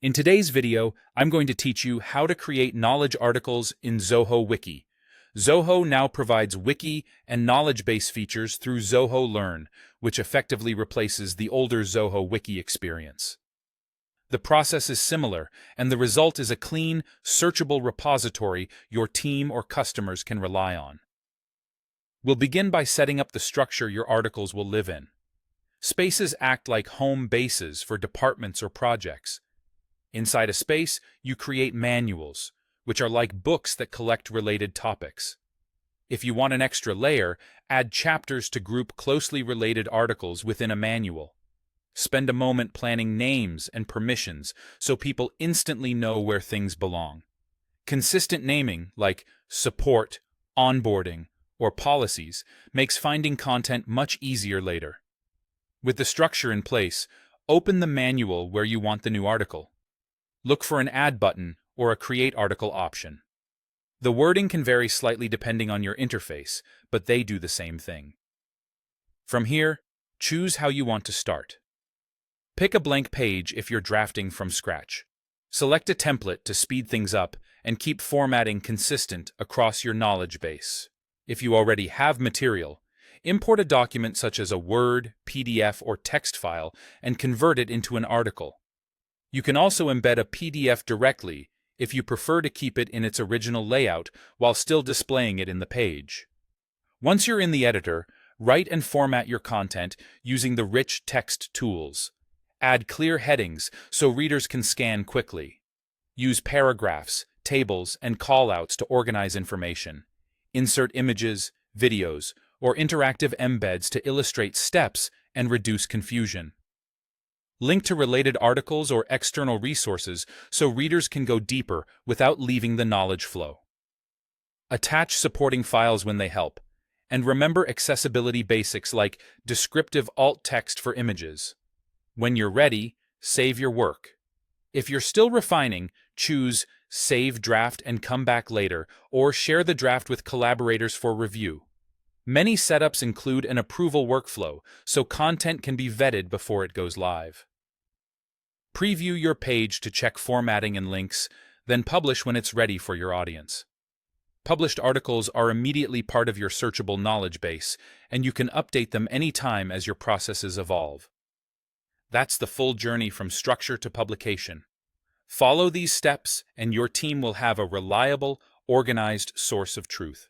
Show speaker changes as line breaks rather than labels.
In today's video, I'm going to teach you how to create knowledge articles in Zoho Wiki. Zoho now provides wiki and knowledge base features through Zoho Learn, which effectively replaces the older Zoho Wiki experience. The process is similar, and the result is a clean, searchable repository your team or customers can rely on. We'll begin by setting up the structure your articles will live in. Spaces act like home bases for departments or projects. Inside a space, you create manuals, which are like books that collect related topics. If you want an extra layer, add chapters to group closely related articles within a manual. Spend a moment planning names and permissions so people instantly know where things belong. Consistent naming, like support, onboarding, or policies, makes finding content much easier later. With the structure in place, open the manual where you want the new article. Look for an Add button or a Create Article option. The wording can vary slightly depending on your interface, but they do the same thing. From here, choose how you want to start. Pick a blank page if you're drafting from scratch. Select a template to speed things up and keep formatting consistent across your knowledge base. If you already have material, import a document such as a Word, PDF, or text file and convert it into an article. You can also embed a PDF directly if you prefer to keep it in its original layout while still displaying it in the page. Once you're in the editor, write and format your content using the rich text tools. Add clear headings so readers can scan quickly. Use paragraphs, tables, and callouts to organize information. Insert images, videos, or interactive embeds to illustrate steps and reduce confusion. Link to related articles or external resources so readers can go deeper without leaving the knowledge flow. Attach supporting files when they help, and remember accessibility basics like descriptive alt text for images. When you're ready, save your work. If you're still refining, choose Save Draft and Come Back Later, or share the draft with collaborators for review. Many setups include an approval workflow, so content can be vetted before it goes live. Preview your page to check formatting and links, then publish when it's ready for your audience. Published articles are immediately part of your searchable knowledge base, and you can update them anytime as your processes evolve. That's the full journey from structure to publication. Follow these steps, and your team will have a reliable, organized source of truth.